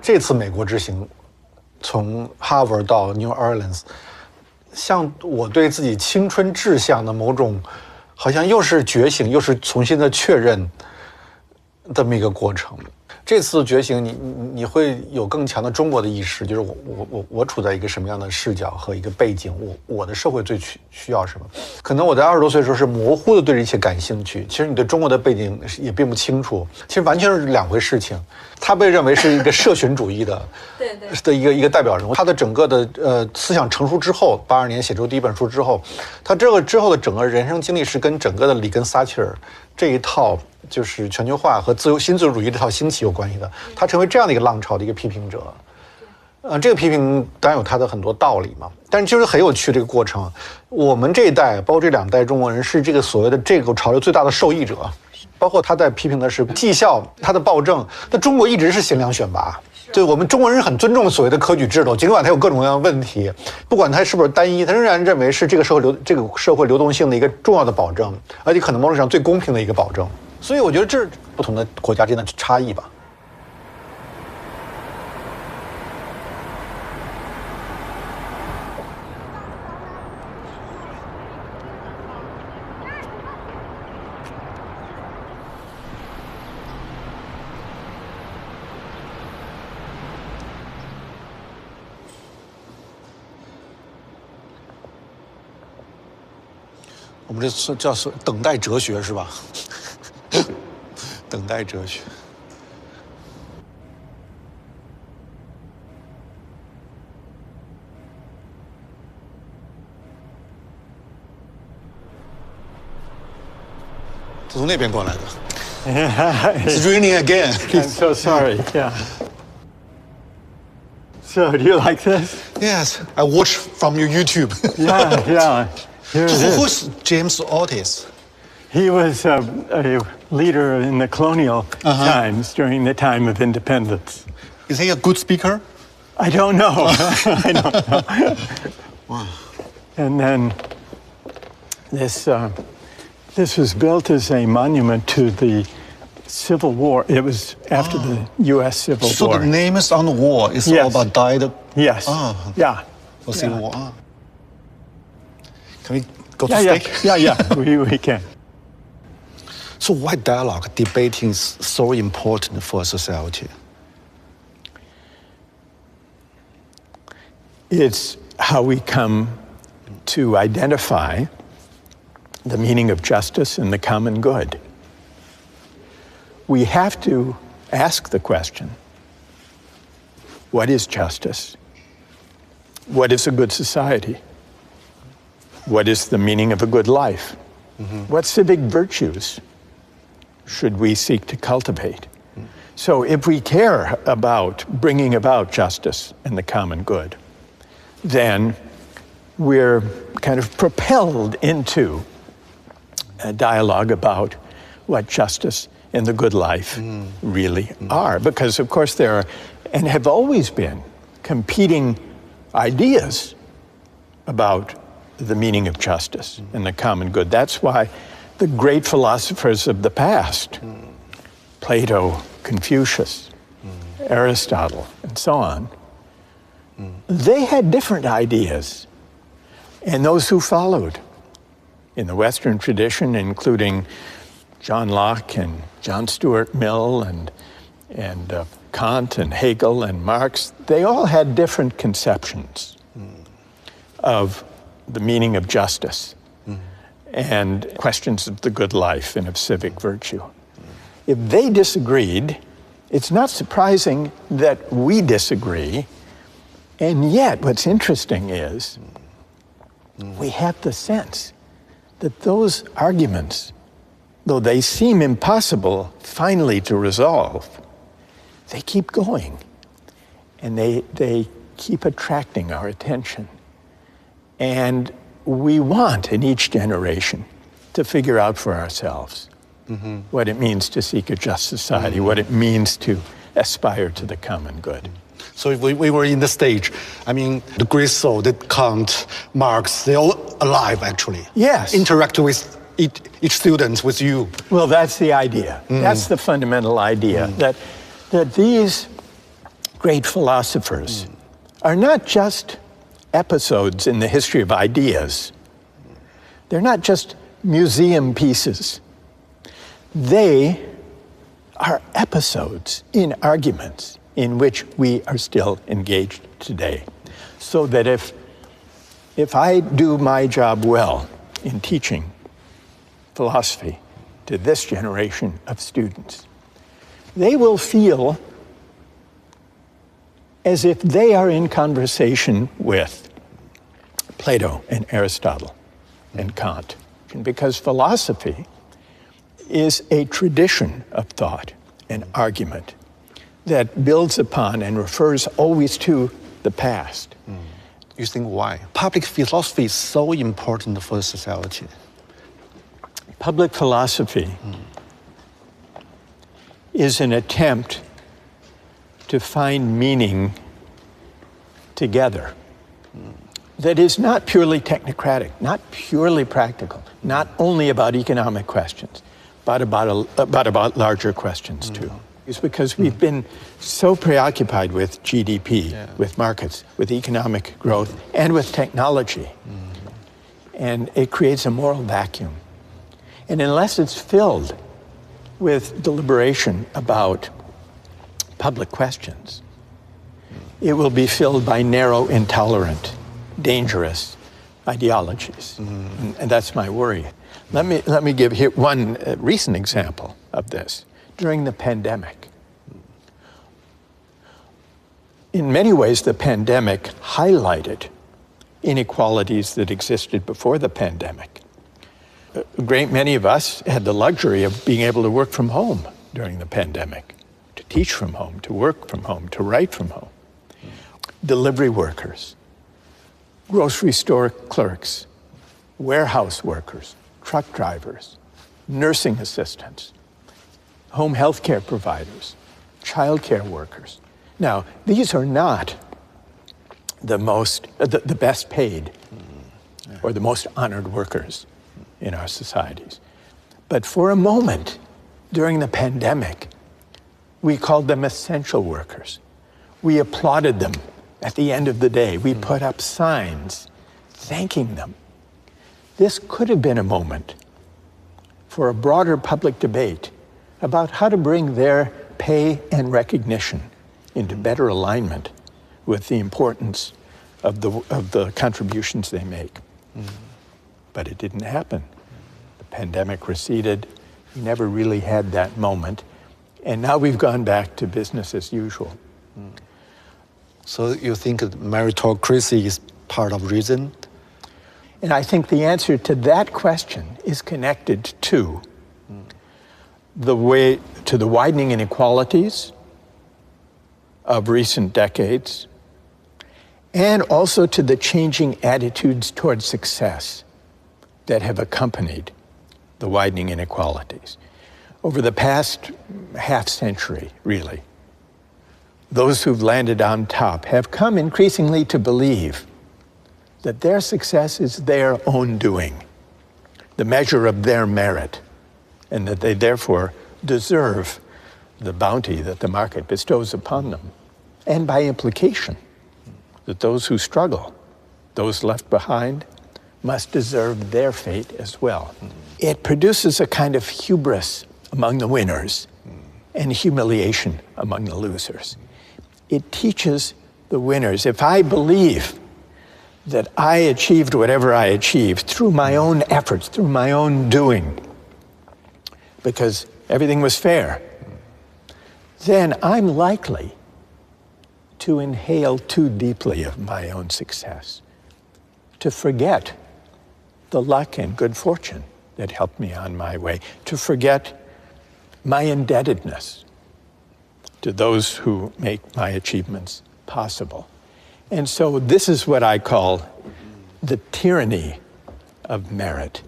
这次美国之行，从哈佛到 New Orleans， 像我对自己青春志向的某种，好像又是觉醒，又是重新的确认这么一个过程。这次觉醒你会有更强的中国的意识，就是我处在一个什么样的视角和一个背景，我的社会最需要什么？可能我在20多岁的时候是模糊的对这一切感兴趣，其实你对中国的背景也并不清楚，其实完全是两回事情。他被认为是一个社群主义的一个代表人物，他的整个的思想成熟之后，82年写出第一本书之后，他这个之后的整个人生经历是跟整个的里根撒切尔这一套就是全球化和新自由主义这套兴起有关系的，他成为这样的一个浪潮的一个批评者。这个批评当然有他的很多道理嘛，但是就是很有趣这个过程。我们这一代，包括这两代中国人，是这个所谓的这个潮流最大的受益者。包括他在批评的是绩效，他的暴政。那中国一直是贤良选拔，对我们中国人很尊重所谓的科举制度，尽管它有各种各样的问题，不管它是不是单一，他仍然认为是这个社会流动性的一个重要的保证，而且可能某种上最公平的一个保证。所以我觉得这是不同的国家之间的差异吧。我们这叫等待哲学是吧？等待哲学。他从那边过来的。It's raining again. I'm so sorry. Yeah. So, do you like this? Yes, I watch from your YouTube. Yeah. Who's James Otis? He was a leader in the colonial times during the time of independence. Is he a good speaker? I don't know. I don't know. Wow. And then this was built as a monument to the Civil War. It was after the U.S. Civil War. So the name is on the wall. It's all about died. Yes. Yeah. For Civil War. Can we go to steak? Yeah. We can. So why dialogue, debating is so important for society? It's how we come to identify the meaning of justice and the common good. We have to ask the question, what is justice? What is a good society? What is the meaning of a good life? What civic virtues should we seek to cultivate? So if we care about bringing about justice and the common good, then we're kind of propelled into a dialogue about what justice and the good life really are. Because, of course, there are, and have always been, competing ideas about the meaning of justice and the common good. That's why the great philosophers of the past, Plato, Confucius, Aristotle, and so on, they had different ideas. And those who followed in the Western tradition, including John Locke and John Stuart Mill and Kant and Hegel and Marx, they all had different conceptions of the meaning of justice and questions of the good life and of civic virtue. If they disagreed, it's not surprising that we disagree. And yet, what's interesting is we have the sense that those arguments, though they seem impossible finally to resolve, they keep going. And they keep attracting our attention. And we want, in each generation, to figure out for ourselves what it means to seek a just society, what it means to aspire to the common good. So if we were in the stage, I mean, the great soul, that Kant, Marx, they're all alive, actually. Yes. Interact with each student, with you. Well, that's the idea. That's the fundamental idea, that these great philosophers are not just episodes in the history of ideas. They're not just museum pieces. They are episodes in arguments in which we are still engaged today. So that if I do my job well in teaching philosophy to this generation of students, they will feel as if they are in conversation with Plato and Aristotle and Kant. Because philosophy is a tradition of thought and argument that builds upon and refers always to the past. You think why? Public philosophy is so important for society. Public philosophy is an attempt to find meaning together that is not purely technocratic, not purely practical, not only about economic questions, but about larger questions too. It's because we've been so preoccupied with GDP, with markets, with economic growth, and with technology. And it creates a moral vacuum. And unless it's filled with deliberation about public questions, it will be filled by narrow, intolerant, dangerous ideologies. And that's my worry. Let me give here one recent example of this. During the pandemic, in many ways, the pandemic highlighted inequalities that existed before the pandemic. A great many of us had the luxury of being able to work from home during the pandemic, to teach from home, to work from home, to write from home. Delivery workers, grocery store clerks, warehouse workers, truck drivers, nursing assistants, home health care providers, child care workers. Now, these are not the best paid or the most honored workers in our societies. But for a moment during the pandemic, we called them essential workers. We applauded them at the end of the day. We put up signs thanking them. This could have been a moment for a broader public debate about how to bring their pay and recognition into better alignment with the importance of the contributions they make. But it didn't happen. The pandemic receded. We never really had that moment. And now we've gone back to business as usual. So you think meritocracy is part of reason? And I think the answer to that question is connected to the widening inequalities of recent decades, and also to the changing attitudes toward success that have accompanied the widening inequalities. Over the past half century, really, those who've landed on top have come increasingly to believe that their success is their own doing, the measure of their merit, and that they therefore deserve the bounty that the market bestows upon them. And by implication, that those who struggle, those left behind, must deserve their fate as well. It produces a kind of hubris among the winners and humiliation among the losers. It teaches the winners, if I believe that I achieved whatever I achieved through my own efforts, through my own doing, because everything was fair, then I'm likely to inhale too deeply of my own success, to forget the luck and good fortune that helped me on my way, to forget my indebtedness to those who make my achievements possible. And so this is what I call the tyranny of merit.